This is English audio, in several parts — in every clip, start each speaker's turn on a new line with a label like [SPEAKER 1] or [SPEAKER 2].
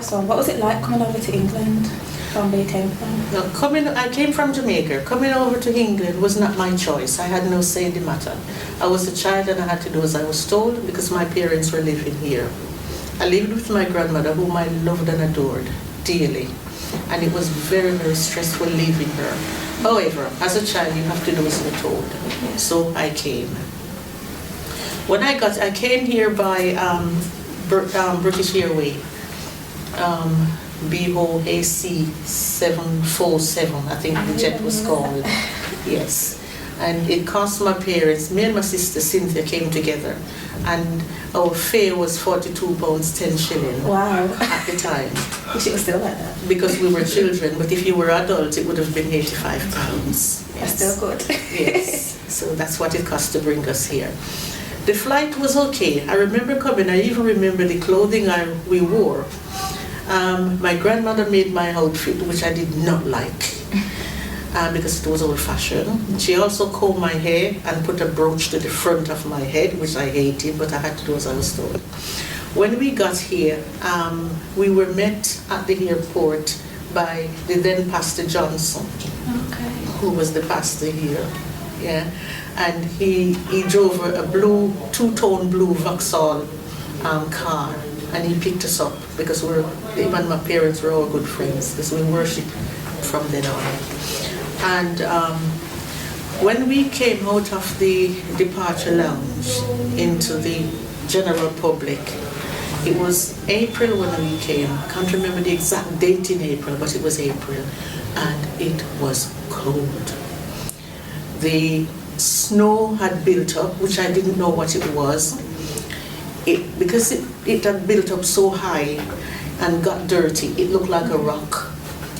[SPEAKER 1] So what was it like coming over to England from where you came from?
[SPEAKER 2] No, I came from Jamaica. Coming over to England was not my choice. I had no say in the matter. I was a child and I had to do as I was told because my parents were living here. I lived with my grandmother, whom I loved and adored dearly. And it was very, very stressful leaving her. However, as a child, you have to do as you're told. So I came. When I came here by British Airways, BOAC 747, I think the jet was called. Yes. And it cost my parents, me and my sister Cynthia came together, and our fare was £42.10.
[SPEAKER 1] Wow.
[SPEAKER 2] At the time.
[SPEAKER 1] Wish it was still like that.
[SPEAKER 2] Because we were children, but if you were adults, it would have been £85. Yes.
[SPEAKER 1] That's still good.
[SPEAKER 2] Yes. So that's what it cost to bring us here. The flight was okay. I remember coming, I even remember the clothing we wore. My grandmother made my outfit, which I did not like. Because it was old-fashioned. She also combed my hair and put a brooch to the front of my head, which I hated, but I had to do as I was told. When we got here, we were met at the airport by the then Pastor Johnson, who was the pastor here. Yeah, and he drove a blue, two-tone blue Vauxhall car, and he picked us up because even my parents were all good friends because we worshipped from then on. And when we came out of the departure lounge into the general public, it was April when we came. I can't remember the exact date in April, but it was April, and it was cold. The snow had built up, which I didn't know what it was. Because it had built up so high and got dirty, it looked like a rock.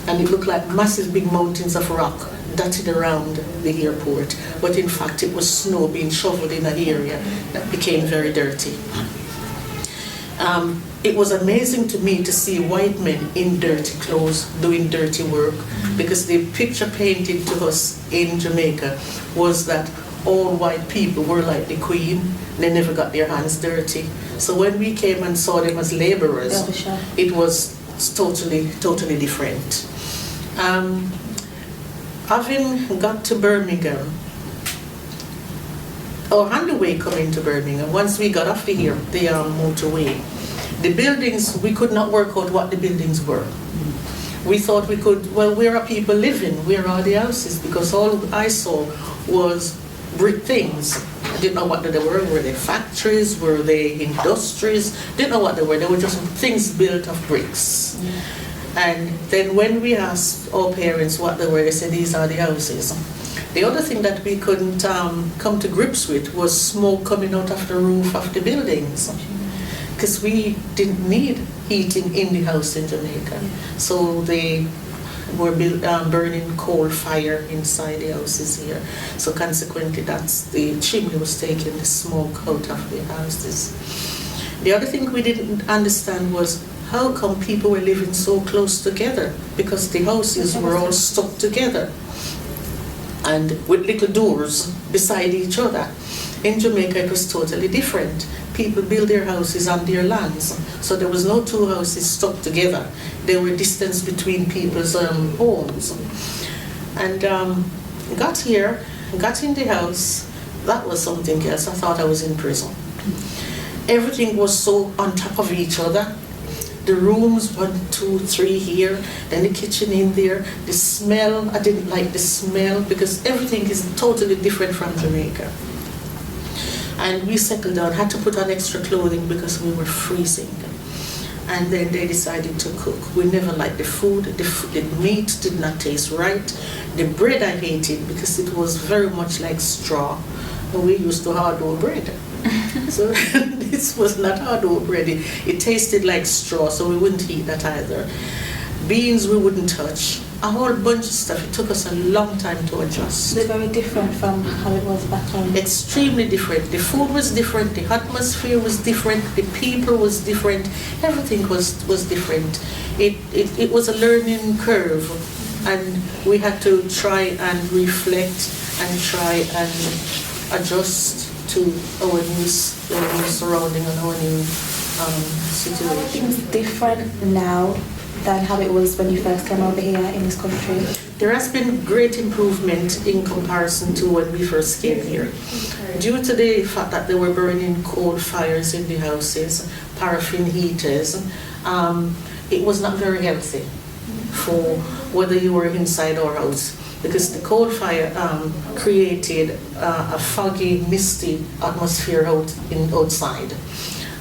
[SPEAKER 2] And it looked like massive big mountains of rock dotted around the airport. But in fact, it was snow being shoveled in an area that became very dirty. It was amazing to me to see white men in dirty clothes doing dirty work, because the picture painted to us in Jamaica was that all white people were like the Queen. They never got their hands dirty. So when we came and saw them as laborers, it was totally different. Having got to Birmingham, or on the way coming to Birmingham, once we got off the motorway, the buildings, we could not work out what the buildings were. We thought we could, well, where are people living? Where are the houses? Because all I saw was brick things. I didn't know what they were. Were they factories? Were they industries? Didn't know what they were. They were just things built of bricks. And then when we asked our parents what they were, they said these are the houses. The other thing that we couldn't come to grips with was smoke coming out of the roof of the buildings, because we didn't need heating in the house in Jamaica. So they were burning coal fire inside the houses here. So consequently, the chimney was taking the smoke out of the houses. The other thing we didn't understand was how come people were living so close together, because the houses were all stuck together and with little doors beside each other. In Jamaica, it was totally different. People built their houses on their lands, so there was no two houses stuck together. There were distance between people's homes. And got here, got in the house. That was something else. I thought I was in prison. Everything was so on top of each other. The rooms, 1, 2, 3 here, then the kitchen in there. The smell, I didn't like the smell, because everything is totally different from Jamaica. And we settled down, had to put on extra clothing because we were freezing. And then they decided to cook. We never liked the food. The meat did not taste right. The bread I hated because it was very much like straw. And we used to hard-roll bread. So this was not hard-roll bread. It tasted like straw, so we wouldn't eat that either. Beans we wouldn't touch. A whole bunch of stuff. It took us a long time to adjust.
[SPEAKER 1] They're very different from how it was back home.
[SPEAKER 2] Extremely different. The food was different, the atmosphere was different, the people was different, everything was different. It was a learning curve, and we had to try and reflect and try and adjust to our new surrounding and our new situation.
[SPEAKER 1] Things different now than how it was when you first came over here in this country?
[SPEAKER 2] There has been great improvement in comparison to when we first came here. Due to the fact that they were burning coal fires in the houses, paraffin heaters, it was not very healthy for whether you were inside or out, because the coal fire created a foggy, misty atmosphere outside.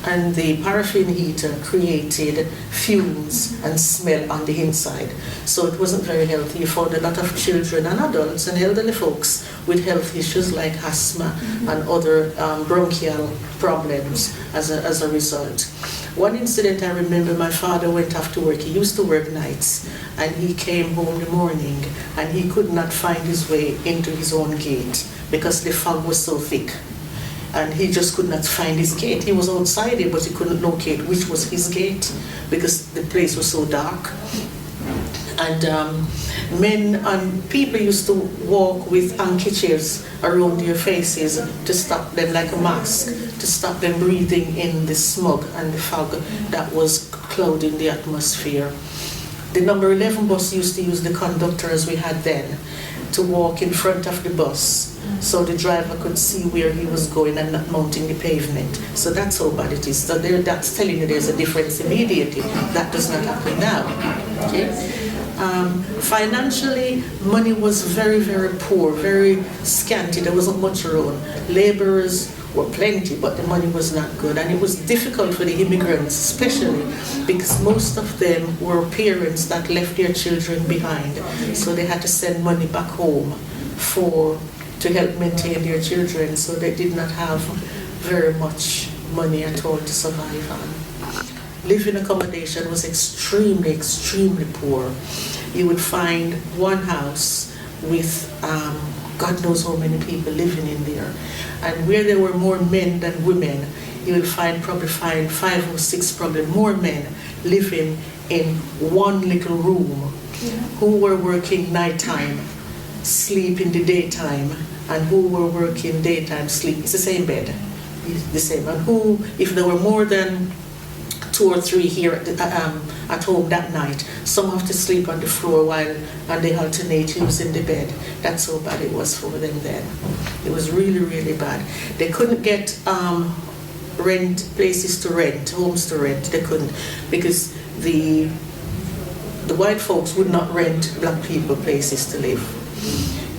[SPEAKER 2] And the paraffin heater created fumes and smell on the inside. So it wasn't very healthy. You found a lot of children and adults and elderly folks with health issues like asthma and other bronchial problems as a result. One incident I remember, my father went off to work. He used to work nights, and he came home in the morning and he could not find his way into his own gate because the fog was so thick. And he just could not find his gate. He was outside it, but he couldn't locate which was his gate because the place was so dark. And men and people used to walk with handkerchiefs around their faces to stop them, like a mask, to stop them breathing in the smog and the fog that was clouding the atmosphere. The number 11 bus used to use the conductor, as we had then, to walk in front of the bus so the driver could see where he was going and not mounting the pavement. So that's how bad it is. So that's telling you there's a difference immediately. That does not happen now. Okay? Financially, money was very, very poor, very scanty. There wasn't much around. Laborers were plenty, but the money was not good. And it was difficult for the immigrants, especially because most of them were parents that left their children behind. So they had to send money back home to help maintain their children. So they did not have very much money at all to survive on. Living accommodation was extremely, extremely poor. You would find one house with God knows how many people living in there. And where there were more men than women, you will probably find 5 or 6 probably more men living in one little room, who were working nighttime, sleep in the daytime, and who were working daytime, sleep. It's the same bed, it's the same. And who, if there were more than 2 or 3 here at home that night, some have to sleep on the floor and they alternate using the bed. That's how bad it was for them then. It was really, really bad. They couldn't get places to rent, homes to rent. They couldn't, because the white folks would not rent black people places to live.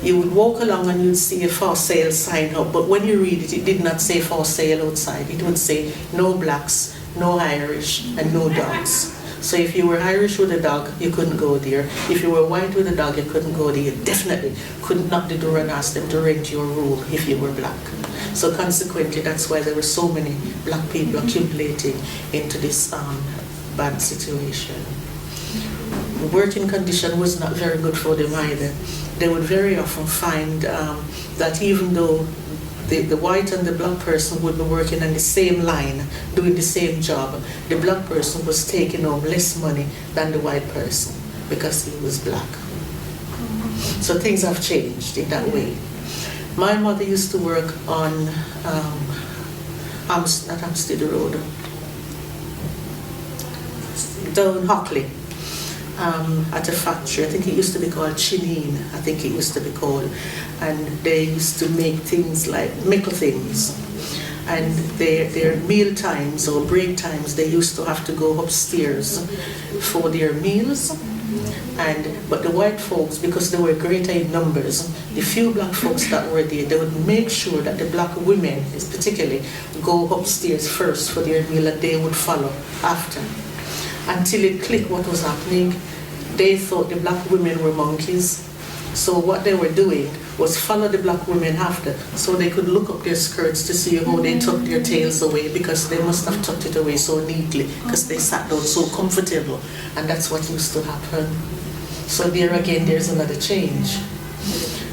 [SPEAKER 2] You would walk along and you'd see a for sale sign up, but when you read it, it did not say for sale outside. It would say no blacks, no Irish, and no dogs. So if you were Irish with a dog, you couldn't go there. If you were white with a dog, you couldn't go there. You definitely couldn't knock the door and ask them to rent your room if you were black. So consequently, that's why there were so many black people accumulating into this bad situation. The working condition was not very good for them either. They would very often find that even though the white and the black person would be working on the same line, doing the same job, the black person was taking home less money than the white person because he was black. So things have changed in that way. My mother used to work on not Hampstead Road, down Hockley. At a factory, I think it used to be called Chineen, I think it used to be called, and they used to make things like metal things, and their meal times or break times, they used to have to go upstairs for their meals. But the white folks, because they were greater in numbers, the few black folks that were there, they would make sure that the black women, particularly, go upstairs first for their meal, and they would follow after. Until it clicked what was happening, they thought the black women were monkeys. So what they were doing was follow the black women after, so they could look up their skirts to see how they tucked their tails away, because they must have tucked it away so neatly, because they sat down so comfortable, and that's what used to happen. So there again, there's another change.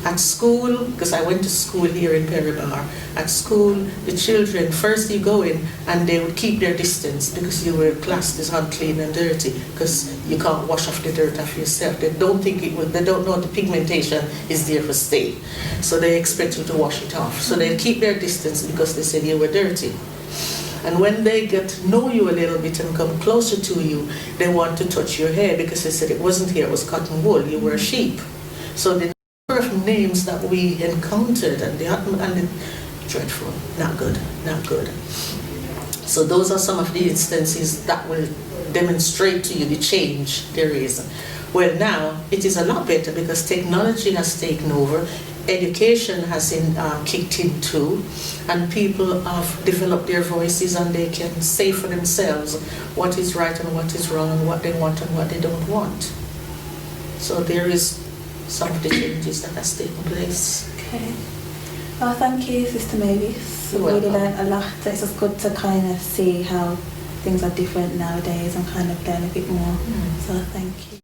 [SPEAKER 2] At school, because I went to school here in Peribar, at school, the children, first you go in and they would keep their distance because you were classed as unclean and dirty, because you can't wash off the dirt off yourself. They don't know the pigmentation is there for stay. So they expect you to wash it off. So they'll keep their distance because they said you were dirty. And when they get to know you a little bit and come closer to you, they want to touch your hair because they said it wasn't hair, it was cotton wool, you were a sheep. So the number of names that we encountered and the dreadful, not good, not good. So those are some of the instances that will demonstrate to you the change there is. Well, now it is a lot better because technology has taken over, education has kicked in too, and people have developed their voices and they can say for themselves what is right and what is wrong and what they want and what they don't want. So there is some of the changes that has taken place.
[SPEAKER 1] Okay. Well, thank you, Sister Mavis.
[SPEAKER 2] You're
[SPEAKER 1] We really
[SPEAKER 2] welcome.
[SPEAKER 1] learned a lot. It's just good to kind of see how things are different nowadays and kind of learn a bit more. So thank you.